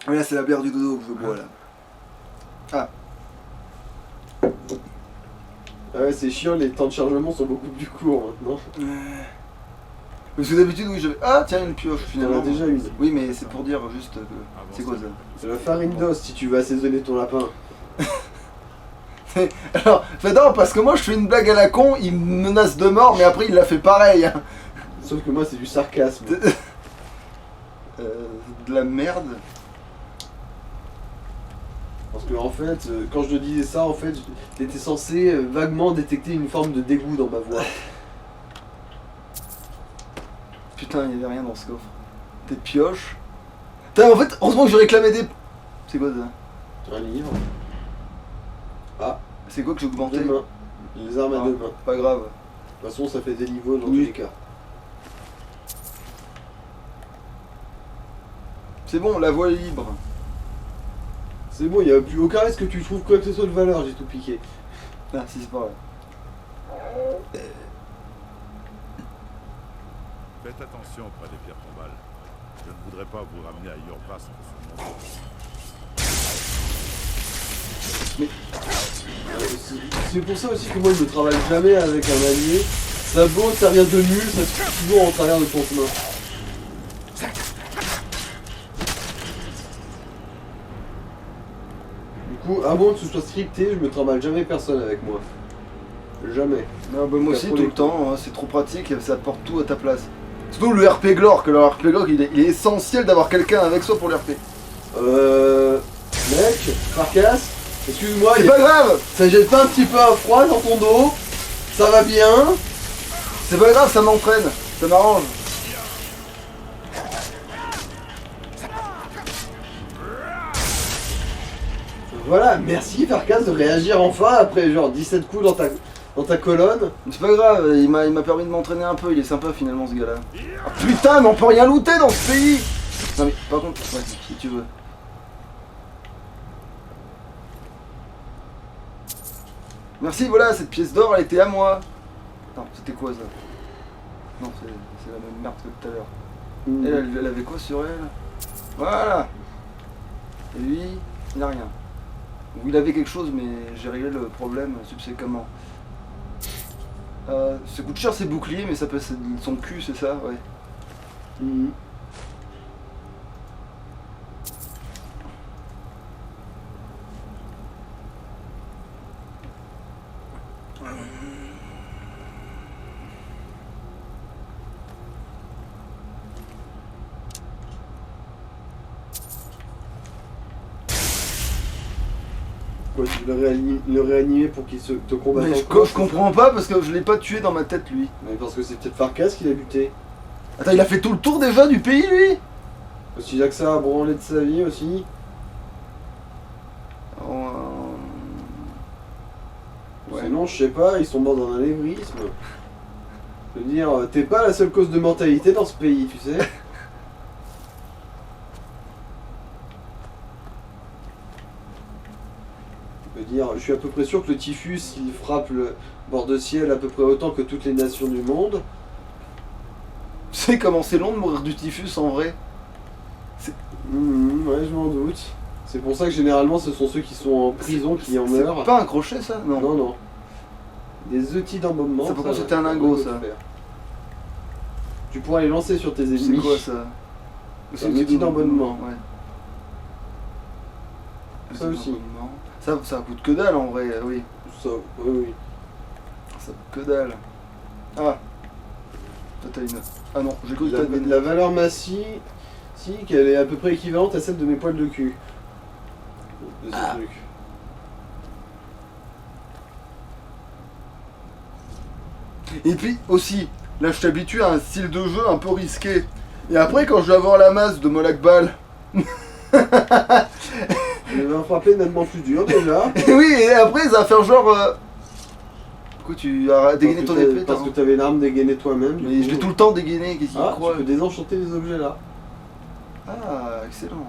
Mais là, c'est la bière du dodo que je bois là. Ah. Ah ouais, c'est chiant, les temps de chargement sont beaucoup plus courts maintenant. Parce que d'habitude, oui, j'avais. Ah, tiens, une pioche T'en finalement. as déjà une. Oui, mais c'est pour dire juste que. C'est quoi ça? C'est la farine d'os si tu veux assaisonner ton lapin. Alors, non, parce que moi je fais une blague à la con, il me menace de mort, mais après il l'a fait pareil. Hein. Sauf que moi c'est du sarcasme. De la merde. Parce que en fait, quand je te disais ça, en fait, j'étais censé vaguement détecter une forme de dégoût dans ma voix. Putain, il y avait rien dans ce coffre. Des pioches. Putain, en fait, heureusement que j'ai réclamé des. C'est quoi ça? Un livre. Ah, C'est quoi que j'ai augmenté? deux mains. Les armes à Ah, deux mains. Pas grave. De toute façon, ça fait des niveaux dans Oui. tous les cas. C'est bon, la voie est libre. C'est bon, il n'y a plus aucun risque que tu trouves quoi que ce soit de valeur, j'ai tout piqué. Ah, si, c'est pas vrai. Faites attention près des pierres tombales. Je ne voudrais pas vous ramener à Yorvas en ce moment. C'est pour ça aussi que moi je ne travaille jamais avec un allié. Ça vaut, ça vient de nul, ça se trouve toujours en travers de ton chemin. Du coup, à moins que ce soit scripté, je me travaille jamais personne avec moi. Jamais. Non, bah, moi aussi, T'as trop tout le les temps, hein, c'est trop pratique, ça apporte tout à ta place. Surtout le RP Glore, que le RP Glore, il est essentiel d'avoir quelqu'un avec soi pour le RP. Mec, Farkas, excuse-moi, C'est pas grave! ça jette pas un petit peu à froid dans ton dos? Ça va bien? C'est pas grave, ça m'entraîne, ça m'arrange. Voilà, merci Farkas de réagir enfin après genre 17 coups dans ta colonne. C'est pas grave, il m'a permis de m'entraîner un peu, il est sympa finalement ce gars-là. Ah, putain, mais on peut rien looter dans ce pays! Non mais par contre, ouais, si tu veux. Merci, voilà, cette pièce d'or elle était à moi. Non, c'était quoi ça? Non, c'est la même merde que tout à l'heure. Elle avait quoi sur elle? Voilà! Et lui, il n'a rien. Ou il avait quelque chose, mais j'ai réglé le problème subséquemment. Ça coûte cher ces boucliers, mais ça peut être son cul, c'est ça? Ouais. Mhm. Quoi, tu veux le réanimer pour qu'il te combatte Mais encore, je comprends pas parce que je l'ai pas tué dans ma tête lui. Mais parce que c'est peut-être Farkas qui l'a buté. Attends, il a fait tout le tour déjà du pays lui? Aussi là que ça a branlé de sa vie aussi. Ouais. Sinon, je sais pas, ils sont morts d'un anévrisme. Je veux dire, t'es pas la seule cause de mortalité dans ce pays, tu sais. Je veux dire, je suis à peu près sûr que le typhus, il frappe le bord de ciel à peu près autant que toutes les nations du monde. Tu sais comment c'est long de mourir du typhus en vrai? Ouais, je m'en doute. C'est pour ça que généralement, ce sont ceux qui sont en prison qui en meurent. C'est pas un crochet ça? Non. Non, non. Des outils d'embaumement. Ça, par contre, c'était un lingot, ça. Tu pourras les lancer sur tes C'est ennemis. quoi ça? C'est un outil d'embaumement. Ouais. Ça aussi. Ça coûte que dalle en vrai, oui. Ça, oui. Ça coûte que dalle. Ah. Toi t'as une. Ah non, j'ai cru que t'avais une. La valeur massive, si, qu'elle est à peu près équivalente à celle de mes poils de cul. De ce truc. Et puis aussi, là je t'habitue à un style de jeu un peu risqué. Et après quand je vais avoir la masse de Molak Bal. Je vais en frapper nettement plus dur déjà. Et oui, et après ça va faire genre. Pourquoi tu as dégainé ton épée? Parce que t'avais l'arme dégainée toi-même. Mais je l'ai tout le temps dégainé, qu'est-ce qu'il Ah, croit? tu peux désenchanter les objets là. Ah, excellent.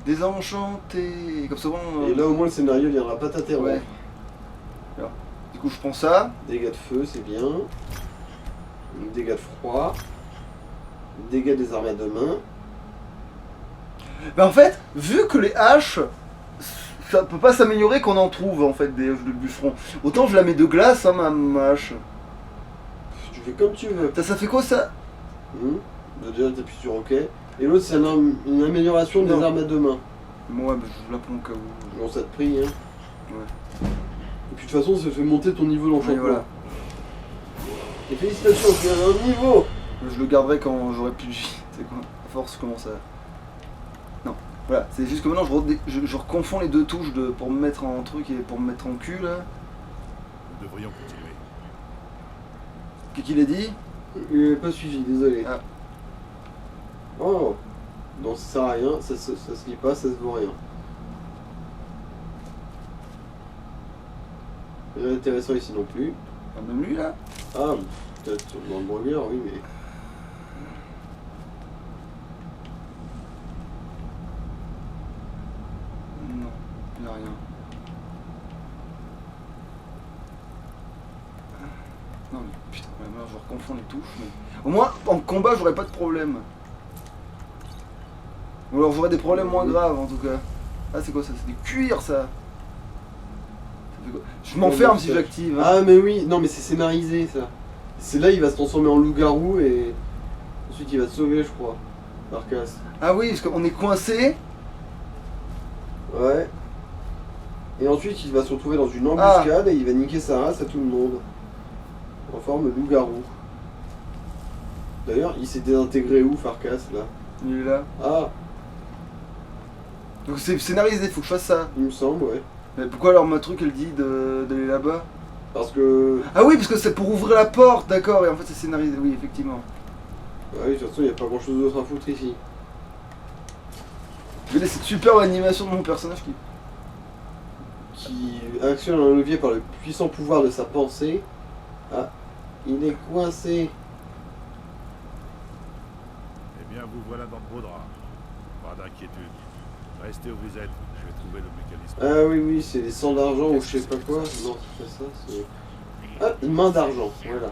Désenchanté. Comme souvent. Et là au moins le scénario viendra pas t'interrompre. Ouais. Alors, du coup, je prends ça. Dégâts de feu, c'est bien. Dégâts de froid. Dégâts des armes à deux mains. Mais en fait, vu que les haches, ça peut pas s'améliorer qu'on en trouve en fait des haches de bûcheron. Autant je la mets de glace, hein, ma hache. Tu fais comme tu veux. Ça fait quoi ça? Déjà, t'appuies sur OK. Et l'autre, c'est une amélioration des Non. armes à deux mains. Moi, bah, je la prends au cas où. Bon, ça te prie, hein. Ouais. Et puis de toute façon, ça fait monter ton niveau d'enchantement. Oui, voilà. Et félicitations, tu as un niveau. Je le garderai quand j'aurai plus de vie. C'est quoi? À force, comment ça? Non. Voilà, c'est juste que maintenant je reconfonds les deux touches pour me mettre en truc et pour me mettre en cul là. Nous devrions continuer. Qu'est-ce qu'il a dit? Il n'est pas suivi, désolé. Ah. Oh. Non, ça sert à rien, ça se lit pas, ça se voit rien. Rien d'intéressant ici non plus. Ah, même lui là? Ah, peut-être dans le burger, oui, mais... Non, il n'y a rien. Non mais putain, maintenant je reconfonds les touches. Mais... Au moins, en combat, j'aurais pas de problème. Ou alors j'aurais des problèmes moins graves en tout cas. Ah, c'est quoi ça? C'est du cuir ça? Ça fait quoi? Je m'enferme si j'active. Hein. Ah, mais oui, non, mais c'est scénarisé ça. C'est là, il va se transformer en loup-garou et ensuite il va te sauver, je crois. Marcas. Ah oui, parce qu'on est coincé. Ouais. Et ensuite, il va se retrouver dans une embuscade et il va niquer sa race à tout le monde. En forme de loup-garou. D'ailleurs, il s'est désintégré où, Farkas, là? Il est là. Ah, Donc c'est scénarisé, faut que je fasse ça. il me semble, ouais. Mais pourquoi alors ma truc elle dit d'aller là-bas? Parce que... Ah oui, parce que c'est pour ouvrir la porte, d'accord, et en fait c'est scénarisé, oui, effectivement. Ouais, de toute façon, il n'y a pas grand-chose d'autre à foutre ici. Regardez cette superbe animation de mon personnage Qui actionne un levier par le puissant pouvoir de sa pensée. Ah, il est coincé. Eh bien, vous voilà dans de beaux draps. Pas d'inquiétude. Restez où vous êtes. Je vais trouver le mécanisme. Ah oui, oui, c'est les 100 d'argent ou je sais pas quoi. Non, c'est pas ça, c'est... Ah, une main d'argent, voilà.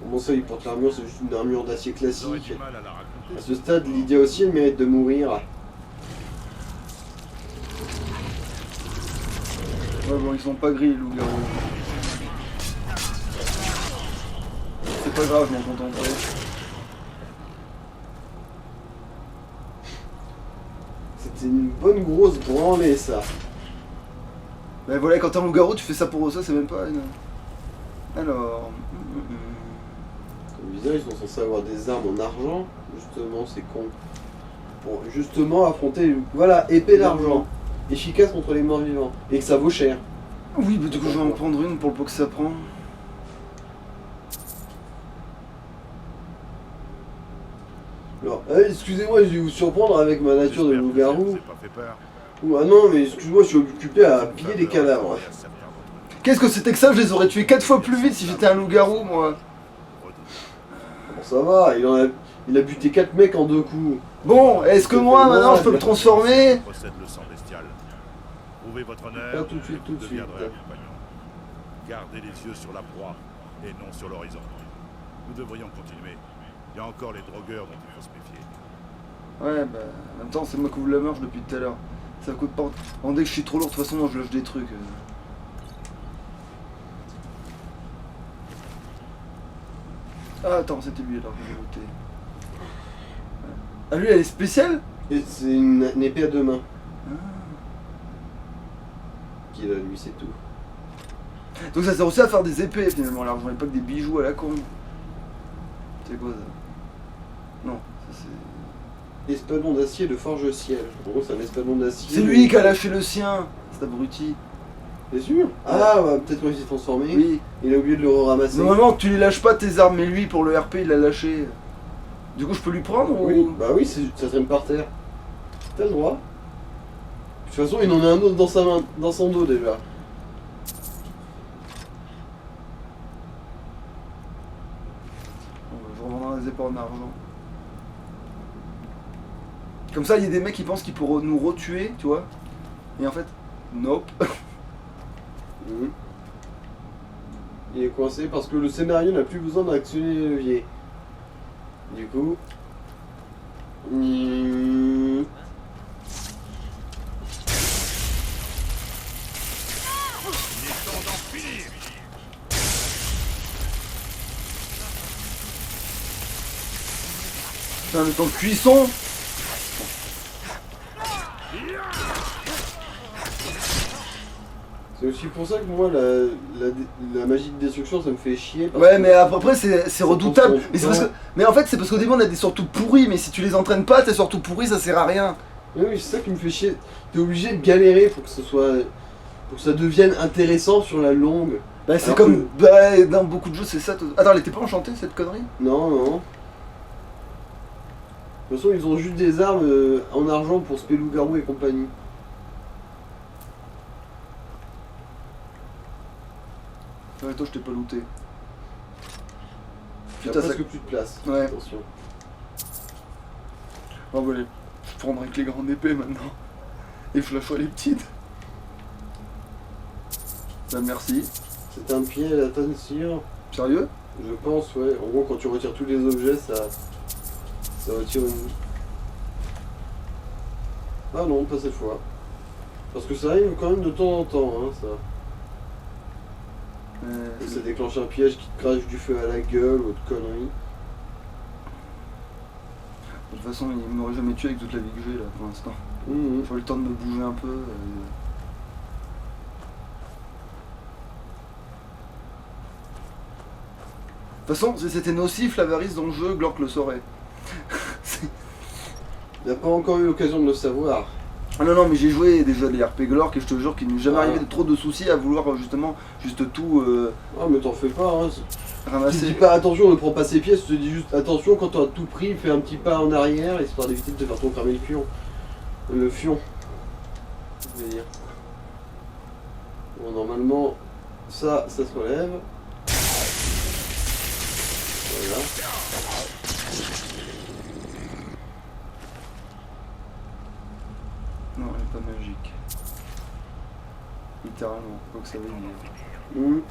Comment ça, il porte l'armure? C'est juste une armure d'acier J'aurais classique. du mal à la raconter. À ce stade, Lydia aussi, elle mérite de mourir. Ouais, bon, ils sont pas gris, les loups-garous. C'est pas grave, je m'en contenterai. C'était une bonne grosse branlée, ça. Mais voilà, quand t'es un loup-garou, tu fais ça pour ça, c'est même pas une... Alors... Comme bizarre, ils sont censés avoir des armes en argent. Justement, c'est con. Pour justement affronter... Voilà, épée d'argent. Efficace contre les morts vivants. Et que ça vaut cher. Oui, bah du coup je vais en prendre une pour le peu que ça prend. Alors, excusez-moi, je vais vous surprendre avec ma nature de J'espère que loup-garou. ça vous a pas fait peur. Ou ah non, mais excuse-moi, je suis occupé à piller des cadavres. Il y a certains d'entre nous. Qu'est-ce que c'était que ça? Je les aurais tués 4 fois plus vite si j'étais un loup-garou, moi. Bon, ça va, il a buté 4 mecs en 2 coups. Bon, est-ce que moi, maintenant, je peux me transformer? Possède le sang bestial. Prouvez votre honneur. Pas tout de suite, et tout de vous suite. deviendrez un compagnon. Gardez les yeux sur la proie et non sur l'horizon. Nous devrions continuer. Il y a encore les drogueurs dont il faut se méfier. Ouais, bah, en même temps, c'est moi qui ouvre la marche depuis tout à l'heure. Ça coûte pas... Bon, dès que je suis trop lourd, de toute façon, moi, je lâche des trucs. Ah, attends, c'était lui, alors, que j'ai goûté. Ah, lui, elle est spéciale? Et c'est une épée à 2 mains. Ah. Qu'il a, lui, c'est tout. Donc ça sert aussi à faire des épées, finalement, l'argent, et pas que des bijoux à la con. C'est quoi, ça? Non, ça c'est... Espadon d'acier de forge ciel. En gros, c'est un espadon d'acier. C'est lui qui a lâché le sien, cet abruti. T'es sûr? Ah, bah, peut-être qu'il s'est transformé. Oui. Il a oublié de le ramasser. Normalement, tu les lâches pas tes armes, mais lui, pour le RP, il l'a lâché. Du coup, je peux lui prendre Oui, ou... bah oui, ça traîne par terre. T'as le droit. De toute façon, il en a un autre dans sa main, dans son dos déjà. Je revendrai des épées en argent. Comme ça, il y a des mecs qui pensent qu'ils pourront nous retuer, tu vois. Et en fait, nope. Mhm. Il est coincé parce que le scénario n'a plus besoin d'actionner les leviers. Du coup... Mhm. Il est temps d'en finir. Putain, le temps de cuisson. C'est aussi pour ça que moi, la magie de destruction, ça me fait chier. Parce Ouais, que mais après, c'est redoutable. pour Mais, c'est parce que... mais en fait, c'est parce qu'au début, on a des sorts tout pourris. Mais si tu les entraînes pas, tes sorts tout pourris, ça sert à rien. Oui, oui, c'est ça qui me fait chier. T'es obligé de galérer pour que ce soit... pour que ça devienne intéressant sur la longue. Bah, c'est Alors comme. Bah, dans beaucoup de jeux, c'est ça. Attends, elle était pas enchantée cette connerie? Non, non. De toute façon, ils ont juste des armes en argent pour Spelungarou et compagnie. Ouais, toi, je t'ai pas looté. T'as Putain, ça. presque plus de place. Ouais. Attention. Oh, bah, allez. Je prendrai avec les grandes épées maintenant. Et je lâcherai les petites. Bah, merci. C'est un pied à la teinture. Sérieux? Je pense, ouais. En gros, quand tu retires tous les objets, ça retire une... Ah non, pas cette fois. Parce que ça arrive quand même de temps en temps, hein, ça. Et ça déclenche un piège qui te crache du feu à la gueule ou autre connerie. De toute façon, il m'aurait jamais tué avec toute la vie que j'ai là pour l'instant. Mhm. J'ai eu le temps de me bouger un peu. De toute façon, si c'était nocif l'avarice dans le jeu, Glork le saurait. Il n'a pas encore eu l'occasion de le savoir. Ah non, non, mais j'ai joué déjà des RP Glork et je te jure qu'il n'est jamais Ah. arrivé de trop de soucis à vouloir justement juste tout Ah mais t'en fais pas, hein. Tu te dis ramasser. pas attention, ne prends pas ses pièces, tu te dis juste attention quand t'as tout pris, fais un petit pas en arrière, histoire d'éviter de te faire trop cramer le fion. Le fion. Je veux dire. Bon, normalement, ça se relève. Voilà. Non, elle est pas magique. Littéralement, faut que ça veut dire. Mhm.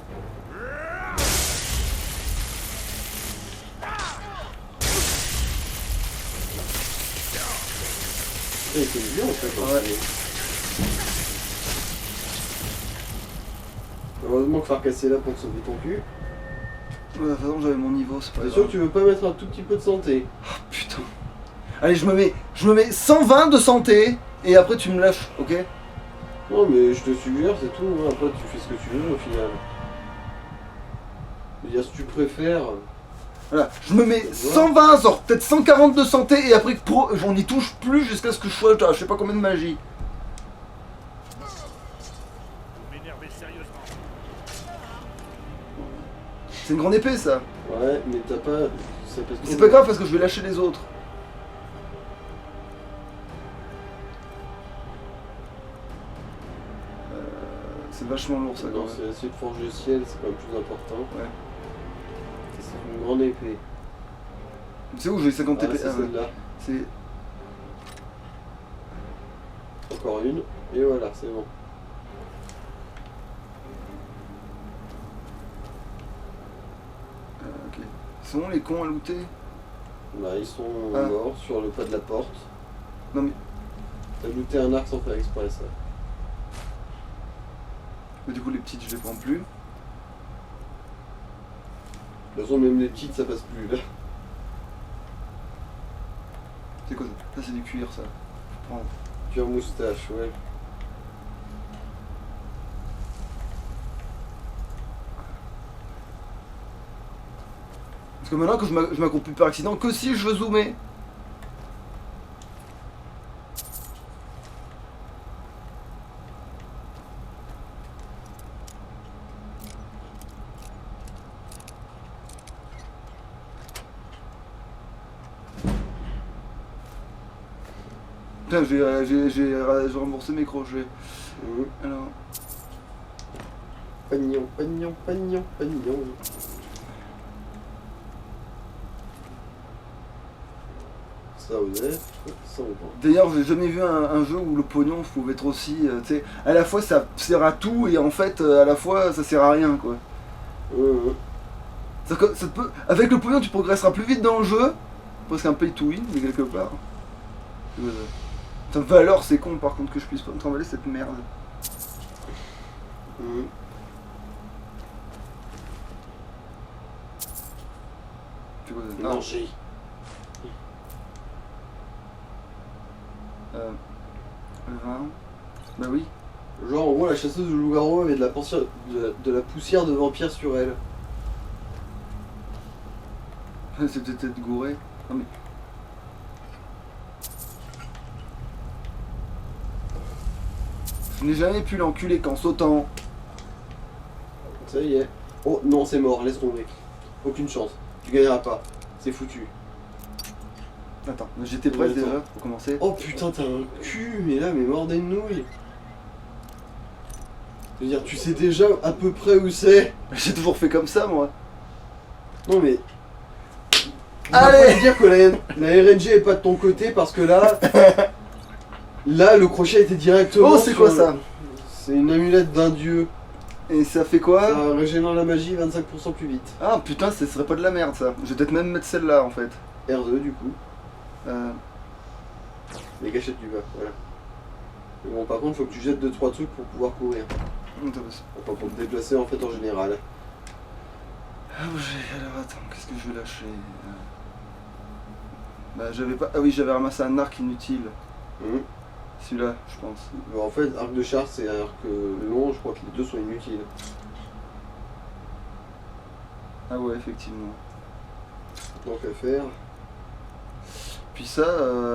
Et c'est bien en fait. Hein. Ouais. Heureusement que Farkas est là pour te sauver ton cul. Ouais, de toute façon, j'avais mon niveau, c'est pas T'es grave. sûr que tu veux pas mettre un tout petit peu de santé? Putain. Allez, je me mets 120 de santé et après tu me lâches, ok? Non mais je te suggère, c'est tout, hein. Après tu fais ce que tu veux au final. Je veux dire, si tu préfères... Voilà, je me mets 120, genre peut-être 140 de santé et après on n'y touche plus jusqu'à ce que je sois, je sais pas combien de magie. Vous m'énervez sérieusement. C'est une grande épée ça. Ouais, mais t'as pas... ça pèse C'est pas grave parce que je vais lâcher les autres. C'est vachement lourd ça quand Non, même. c'est essayer de forger le ciel, c'est quand même plus important. Ouais. C'est une grande épée. C'est où j'ai 50 Ah, épées? c'est Ah, ouais. celle-là. C'est. Encore une. Et voilà, c'est bon. Ok. Ils sont où les cons à looter? Bah, ils sont Ah. morts sur le pas de la porte. Non mais. T'as looté un arc sans faire exprès, ça. Mais du coup les petites je les prends plus. De toute façon, même les petites, ça passe plus, là. C'est quoi ça? Ça c'est du cuir ça. Faut prendre. Pure moustache, ouais. Parce que maintenant que je m'accomplis par accident que si je veux zoomer. Putain, j'ai remboursé mes crochets. Mhm. Alors. Pagnon, pagnon, pagnon, pagnon. Ça osait, ça on voit. D'ailleurs, j'ai jamais vu un jeu où le pognon pouvait être aussi. Tu sais, à la fois ça sert à tout et en fait, à la fois ça sert à rien quoi. Ça peut, avec le pognon, tu progresseras plus vite dans le jeu. Presque un pay to win, mais quelque part. Putain, valeur, c'est con par contre que je puisse pas me trimballer cette merde. C'est quoi ça? Non. Manger. Le vin. Bah oui. Genre en gros la chasseuse de loup-garou avait de la poussière de vampire sur elle. C'est peut-être gouré. Non mais. Je n'ai jamais pu l'enculer qu'en sautant. Ça y est. Oh non, c'est mort, laisse tomber. Aucune chance. Tu gagneras pas. C'est foutu. Attends, j'étais prêt Attends. déjà pour commencer. Oh putain, t'as un cul, mais là, mais mort des nouilles. Je veux dire, tu sais déjà à peu près où c'est. J'ai toujours fait comme ça moi. Non mais. Allez. On va pas dire que la RNG est pas de ton côté parce que là. Là, le crochet était directement. Oh, c'est sur quoi le- ça? C'est une amulette d'un dieu. Et ça fait quoi? Ça régénère la magie 25% plus vite. Ah putain, ce serait pas de la merde ça. Je vais peut-être même mettre celle-là en fait. R2 du coup. Les gâchettes du bas, voilà. Mais bon, par contre, faut que tu jettes 2-3 trucs pour pouvoir courir. Enfin, pour te déplacer en fait en général. Ah alors attends, qu'est-ce que je vais lâcher? Bah j'avais pas. Ah oui, j'avais ramassé un arc inutile. Celui-là, je pense. En fait, arc de char, c'est un arc long, je crois que les deux sont inutiles. Ah ouais, effectivement. Donc à faire. Puis ça,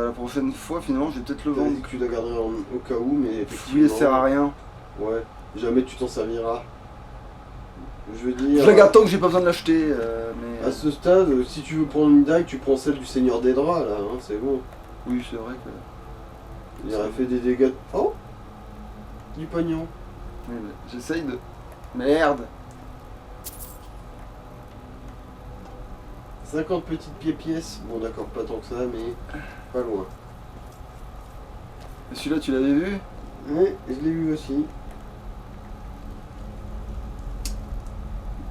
la prochaine fois, finalement, je vais peut-être le T'avais vendre. dit que tu la garderais au cas où, mais Oui, effectivement. elle sert à rien. Ouais, jamais tu t'en serviras. Je veux dire. Je la garde tant que j'ai pas besoin de l'acheter, mais. À ce stade, si tu veux prendre une dague, tu prends celle du Seigneur des Draps, là, hein, c'est bon. Oui, c'est vrai que. Il aurait fait des dégâts. Oh, du pognon. Oui, mais j'essaye de. Merde! 50 petites pièces. Bon, d'accord, pas tant que ça, mais pas loin. Celui-là, tu l'avais vu? Ouais, je l'ai vu aussi.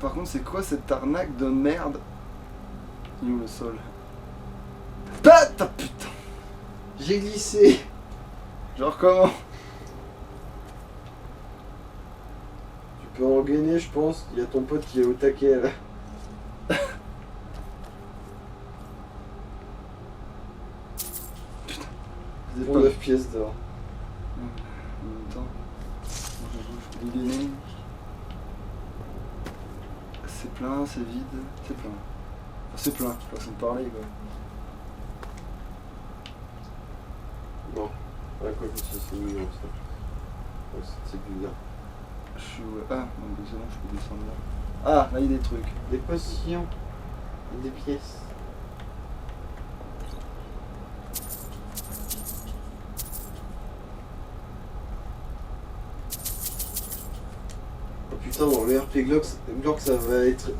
Par contre, c'est quoi cette arnaque de merde? Il est où le sol? Putain! J'ai glissé. Genre comment? Tu peux en gagner, je pense. Il y a ton pote qui est au taquet là. C'est Pour pas- 9 pièces d'or. En même temps, je peux dégainer. C'est plein, c'est vide, c'est plein. Enfin, c'est plein, façon de parler quoi. Non. Ah, quoi que c'est mignon ça. Ouais, c'est bizarre. Je suis où là? Ah, donc c'est bon, je peux descendre là. Ah, là il y a des trucs. Des potions. Et des pièces. Oh putain, dans le RP Glock, ça va être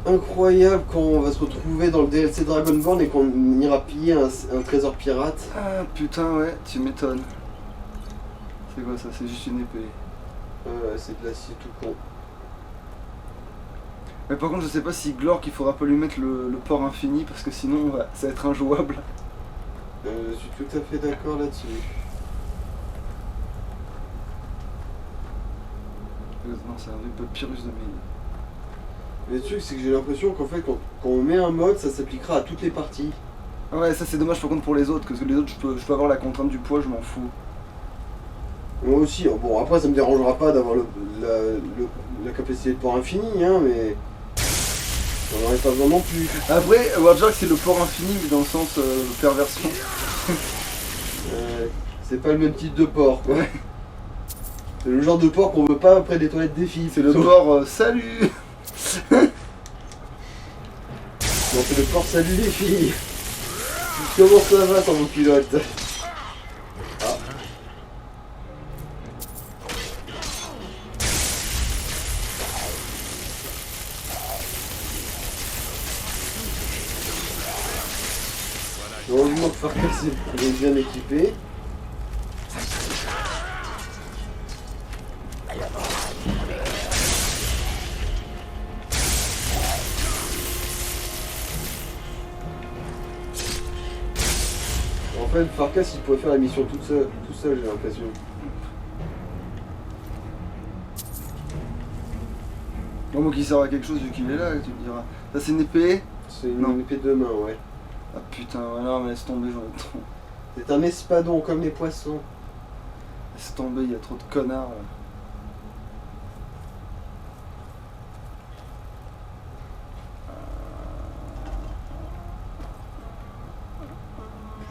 incroyable quand on va se retrouver dans le DLC Dragonborn et qu'on ira piller un trésor pirate. Ah putain, ouais, tu m'étonnes. C'est quoi ça? C'est juste une épée. C'est de l'acier tout con. Mais par contre, je sais pas si Glork il faudra pas lui mettre le port infini parce que sinon ça va être injouable. Je suis tout à fait d'accord là-dessus. Non, c'est un vieux papyrus de mine. Mais le truc, c'est que j'ai l'impression qu'en fait, quand on met un mode, ça s'appliquera à toutes les parties. Ah ouais, ça c'est dommage par contre pour les autres, parce que les autres je peux avoir la contrainte du poids, je m'en fous. Moi aussi, bon après ça me dérangera pas d'avoir la capacité de port infini, hein, mais j'en aurais pas besoin non plus. Après, Warjack c'est le port infini, mais dans le sens perversion. C'est pas le même type de port, quoi. C'est le genre de port qu'on veut pas après des toilettes des filles. C'est le port salut. Non, c'est le port salut les filles. Comment ça va sans mon pilote? Ah. Voilà Heureusement que Farkas est bien équipé. En fait, Farkas il pourrait faire la mission tout seul, j'ai l'impression. Bon, moi qui sert à quelque chose vu qu'il est là, tu me diras. Ça c'est une épée? C'est une Non. épée de main, ouais. Ah putain, ouais, non mais laisse tomber, j'en ai trop. C'est un espadon comme les poissons. Laisse tomber, il y a trop de connards là.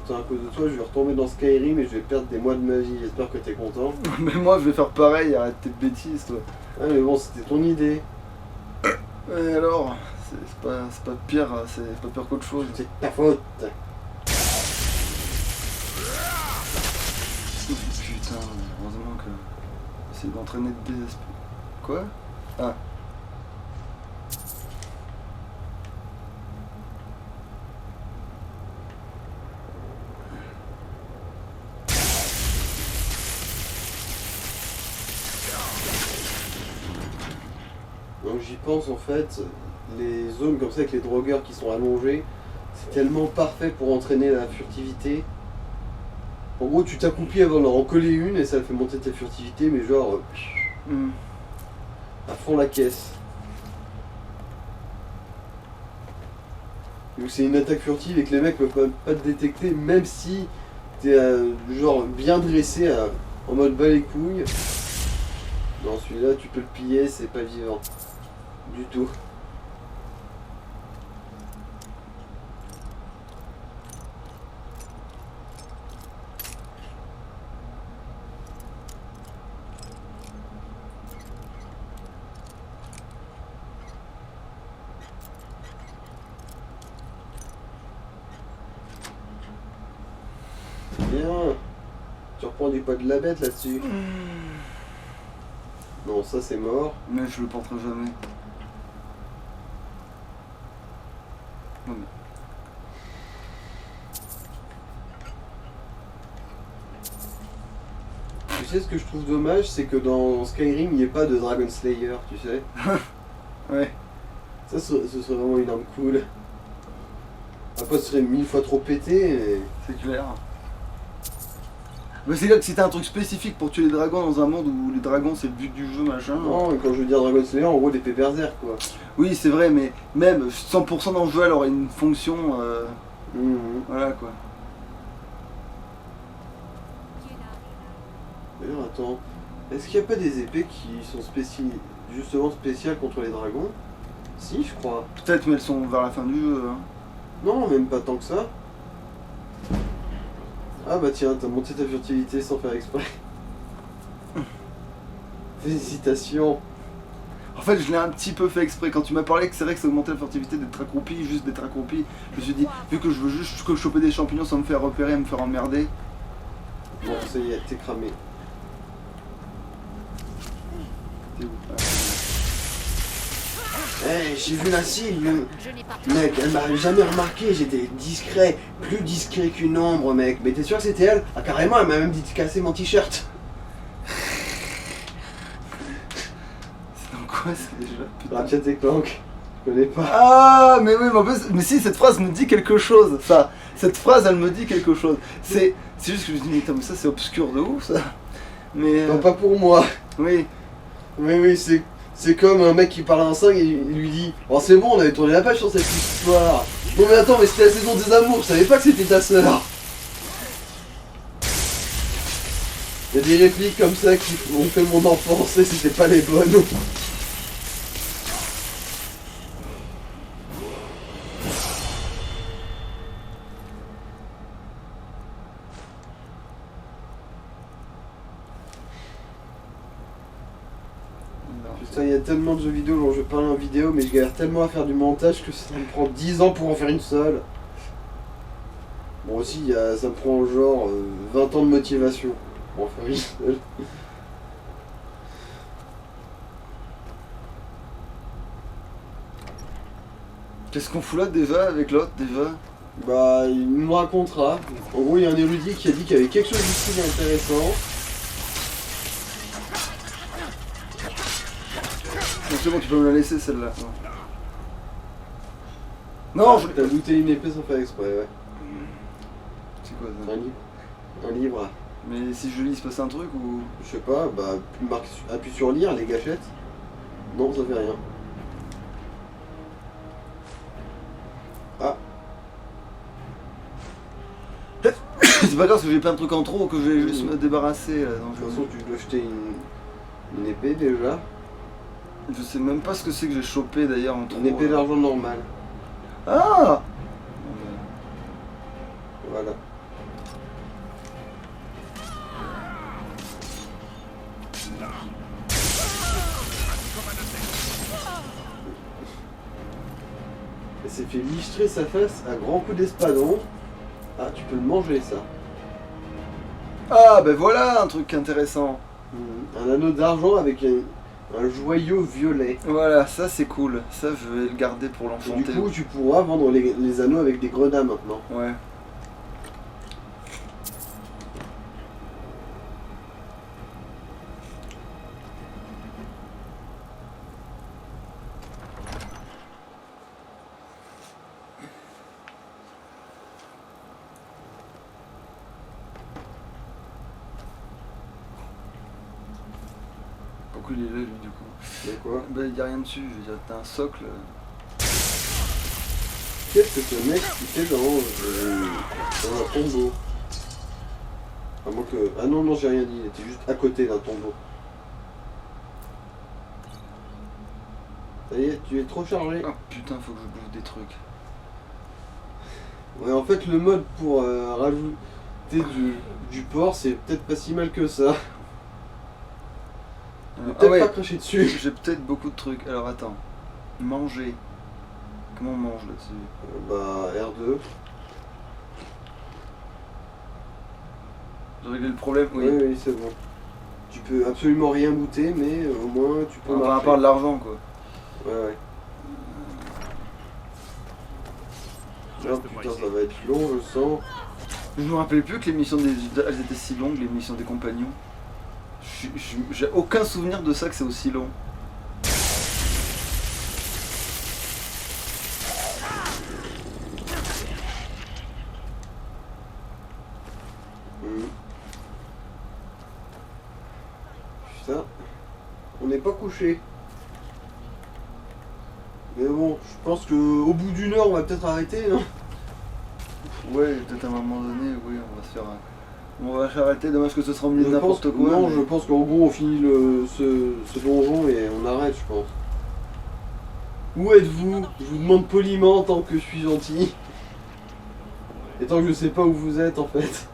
Putain, à cause de toi, je vais retomber dans Skyrim et je vais perdre des mois de ma vie. J'espère que t'es content. Mais moi je vais faire pareil, arrête tes bêtises toi. Ah mais bon, c'était ton idée. Et alors, c'est pas pire, c'est pas pire qu'autre chose. C'est ta faute. Putain, heureusement que c'est d'entraîner des esprits. Quoi? Ah. Donc j'y pense en fait, les zones comme ça avec les drogueurs qui sont allongés, c'est tellement parfait pour entraîner la furtivité. En gros, tu t'accomplis avant de leur en coller une et ça fait monter ta furtivité, mais genre à fond la caisse. Donc c'est une attaque furtive et que les mecs peuvent pas te détecter, même si t'es genre bien dressé en mode bas les couilles. Non, celui-là tu peux le piller, c'est pas vivant. Du tout. Bien. Tu reprends du pas de la bête là-dessus. Non, ça c'est mort. Mais je le porterai jamais. Non mais. Tu sais ce que je trouve dommage, c'est que dans Skyrim, il n'y ait pas de Dragon Slayer, tu sais. Ouais. Ça, ce serait vraiment une arme cool. Après, ce serait 1000 fois trop pété, mais... C'est clair. Mais c'est là que c'était un truc spécifique pour tuer les dragons dans un monde où les dragons c'est le but du jeu, machin. Non, mais quand je veux dire Dragon Slayer, en gros, l'épée berserk, quoi. Oui, c'est vrai, mais même 100% dans le jeu, elle aurait une fonction. Voilà quoi. D'ailleurs, attends. Est-ce qu'il n'y a pas des épées qui sont justement spéciales contre les dragons? Si, je crois. Peut-être, mais elles sont vers la fin du jeu. Hein. Non, même pas tant que ça. Ah bah tiens, t'as monté ta furtivité sans faire exprès. Félicitations. En fait, je l'ai un petit peu fait exprès. Quand tu m'as parlé que c'est vrai que ça augmentait la furtivité d'être accroupi, juste d'être accroupi, je me suis dit, vu que je veux juste que choper des champignons sans me faire repérer et me faire emmerder. Bon, ça y est, t'es cramé. T'es où? Hey, j'ai vu la cible. Je n'ai pas Mec, elle m'avait jamais remarqué, j'étais discret, plus discret qu'une ombre, mec. Mais t'es sûr que c'était elle? Ah, carrément, elle m'a même dit de casser mon t-shirt. C'est dans quoi c'est déjà? Putain. Ratchet et Clank, je connais pas. Ah, mais oui, mais en plus, mais si, cette phrase me dit quelque chose, ça. Cette phrase, elle me dit quelque chose. C'est juste que je me dis, mais, attends, mais ça, c'est obscur de ouf, ça. Mais. Non, pas pour moi. Oui. Oui, c'est comme un mec qui parle à un singe et il lui dit oh, c'est bon, on avait tourné la page sur cette histoire. Non, mais attends, mais c'était la saison des amours, je savais pas que c'était ta sœur. Il y a des répliques comme ça qui ont fait mon enfance et c'était pas les bonnes. Putain, il y a tellement de jeux vidéo dont je parle en vidéo, mais je galère tellement à faire du montage que ça me prend 10 ans pour en faire une seule. Bon, aussi, ça me prend genre 20 ans de motivation pour en faire une seule. Qu'est-ce qu'on fout là déjà avec l'autre déjà? Bah, il nous racontera. En gros, il y a un érudit qui a dit qu'il y avait quelque chose ici d'intéressant. Donc c'est bon, tu peux me la laisser celle-là. Non, je... T'as looté une épée sans faire exprès, ouais. C'est quoi Un ça? livre. Un livre. Mais si je lis, il se passe un truc ou... Je sais pas, bah, appuie sur lire, les gâchettes. Non, ça fait rien. Ah, C'est pas grave parce que j'ai plein de trucs en trop que je vais juste me débarrasser là. de Donc, toute façon, tu dois jeter une épée déjà. je sais même pas ce que c'est que j'ai chopé d'ailleurs en trop. Une épée d'argent normale. Ah! Voilà. Elle s'est fait listrer sa face à grands coups d'espadon. Ah, tu peux le manger ça. Ah ben voilà un truc intéressant. Un anneau d'argent avec un joyau violet. Voilà, ça c'est cool. Ça je vais le garder pour Et l'enchanter. du coup, tu pourras vendre les anneaux avec des grenats maintenant. Ouais. Pourquoi il est là lui du coup? Mais quoi? Bah il y a rien dessus, je veux dire, t'as un socle. Qu'est-ce que ce mec il fait dans un tombeau? À moins que... Ah non, non, j'ai rien dit, il était juste à côté d'un tombeau. Ça y est, tu es trop chargé. Oh putain, faut que je bouffe des trucs. Ouais, en fait, le mode pour rajouter du porc, c'est peut-être pas si mal que ça. Ne peut-être ouais, pas cracher dessus. j'ai peut-être beaucoup de trucs. Alors attends. Manger. Comment on mange là-dessus? Bah, R2. J'ai réglé le problème, oui. Oui, oui, c'est bon. Tu peux absolument rien goûter, mais au moins tu peux Enfin, à marcher. part de l'argent quoi. Ouais, ouais. Ah, putain, ça va être long, je sens. Je me rappelais plus que les missions elles étaient si longues, les missions des compagnons. J'ai aucun souvenir de ça que c'est aussi long. Putain, on n'est pas couché. Mais bon, je pense qu'au bout d'une heure, on va peut-être arrêter, non? Ouais, peut-être à un moment donné, oui, on va se faire on va s'arrêter, dommage que ce sera au milieu de n'importe quoi. Non, mais- je pense qu'en gros, on finit ce donjon et on arrête, je pense. Où êtes-vous? Je vous demande poliment tant que je suis gentil. Et tant que je sais pas où vous êtes, en fait.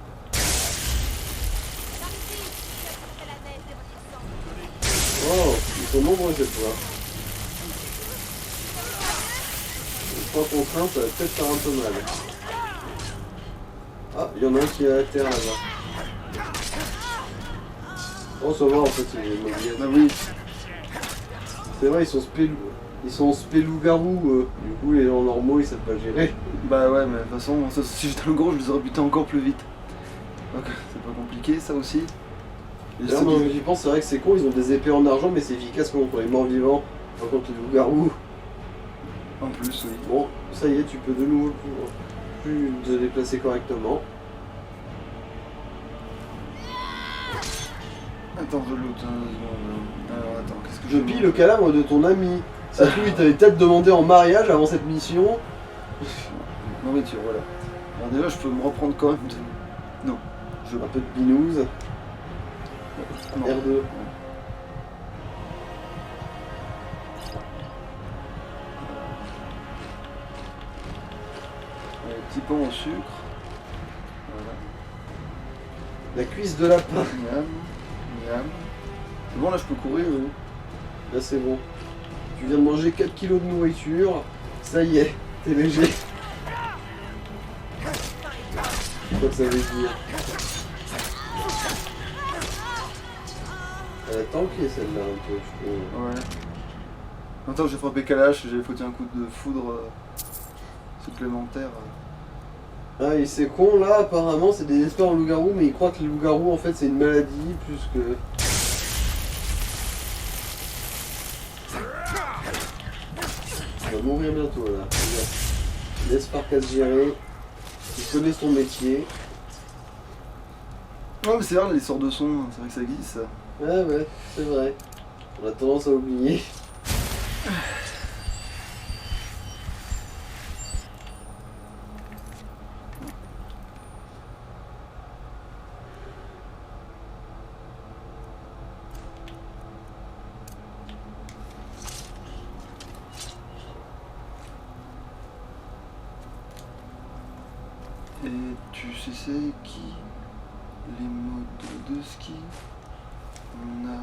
Oh, ils sont nombreux cette fois. Les 3 contre 1, ça va peut-être faire un peu mal. Ah, il y en a un qui est à terre là-bas. Oh, ça va en fait, c'est les mauvais. Bah oui, C'est vrai, ils sont spélou-garous. Du coup, les gens normaux, ils savent pas gérer. bah ouais, mais de toute façon, si j'étais un gros, je les aurais butés encore plus vite. Donc c'est pas compliqué ça aussi. Et D'ailleurs, ceux non, qui- mais j'y pense, c'est vrai que c'est con, ils ont des épées en argent, mais c'est efficace contre les morts vivants. Par contre, les loups-garous. En plus, oui. Bon, ça y est, tu peux de nouveau plus te déplacer correctement. Attends, je loot. Alors attends, qu'est-ce que Je je pille le cadavre de ton ami. Ça se trouve, il t'avait peut-être demandé en mariage avant cette mission. Nourriture, voilà. Alors déjà, je peux me reprendre quand même de... Non. Un peu de binouze. Non. R2. Petit pain au sucre. Voilà. La cuisse de lapin. Miam. Miam. C'est bon, là, je peux courir, oui. Là, c'est bon. Tu viens de manger 4 kilos de nourriture. Ça y est, t'es léger. Je sais pas que ça veut dire. Elle a tanké celle-là un peu, je trouve. Ouais. Attends, j'ai frappé Kalash, j'ai foutu un coup de foudre supplémentaire. Ah, et c'est con là, apparemment, c'est des experts en loup-garou, mais ils croient que le loup-garou en fait c'est une maladie plus que. Il va mourir bientôt là. Regarde. Laisse Farkas gérer. Il connaît son métier. Non, mais c'est vrai, les sorts de son, c'est vrai que ça existe ça. Ah ouais, c'est vrai. On a tendance à oublier. Et tu sais c'est qui les modes de ski? On a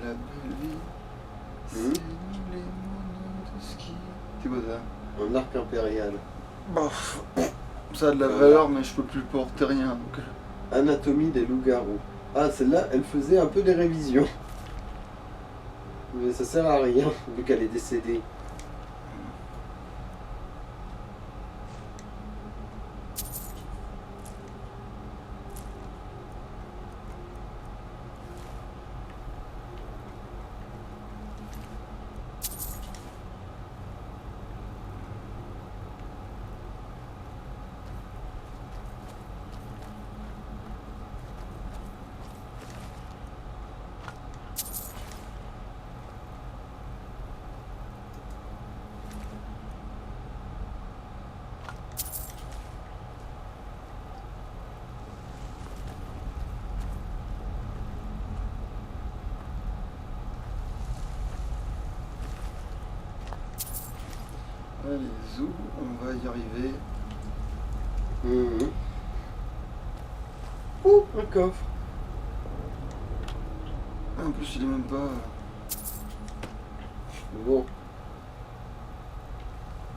la belle vie. C'est nous les modes de ski. C'est quoi ça? Un arc impérial. Bof. Ça a de la valeur, mais je peux plus porter rien. Donc... Anatomie des loups-garous. Ah, celle-là, elle faisait un peu des révisions. Mais ça sert à rien, vu qu'elle est décédée. Allez, zou, on va y arriver. Oh, un coffre. En plus, il est même pas. Bon.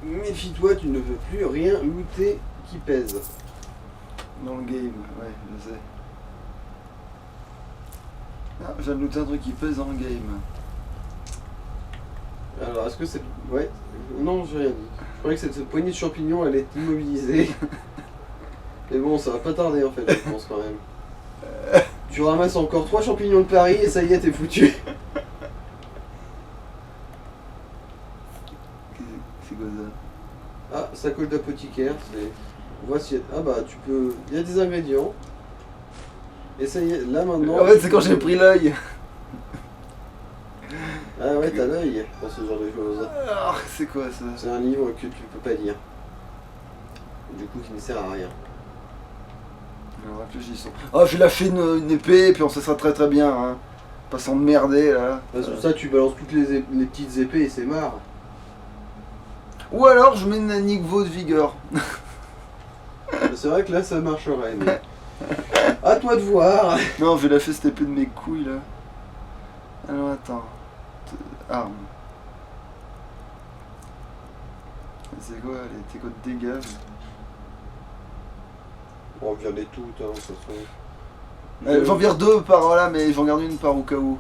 Méfie-toi, tu ne veux plus rien looter qui pèse. Dans le game, ouais, je sais. Ah, je viens de looter un truc qui pèse dans le game. Alors, est-ce que c'est... Ouais. Non, j'ai rien dit. Je croyais que cette poignée de champignons, elle est immobilisée. Mais bon, ça va pas tarder en fait, je pense quand même. Tu ramasses encore 3 champignons de Paris et ça y est, t'es foutu. C'est quoi ça? Ah, sacoche d'apothicaire, c'est... Voici... Ah bah, tu peux... Il y a des ingrédients. Et ça y est, là maintenant... En fait, c'est quand j'ai pris l'œil. Ah ouais, t'as l'œil pour ce genre de choses. Ah, c'est quoi ça? C'est un livre que tu peux pas lire. Du coup, qui ne sert à rien. Alors, réfléchissons. Oh, je vais lâcher une épée et puis on se sera très très bien. Hein. Pas s'emmerder là. Parce que ça, tu balances toutes les petites épées et c'est marre. Ou alors je mets une niveau de vigueur. C'est vrai que là, ça marcherait, mais... À toi de voir. Non, je vais lâcher cette épée de mes couilles là. Alors attends. Arme. C'est quoi les tes codes de dégâts? On vire les toutes, hein, de toute façon. J'en vire deux par là, mais j'en garde une par au cas où.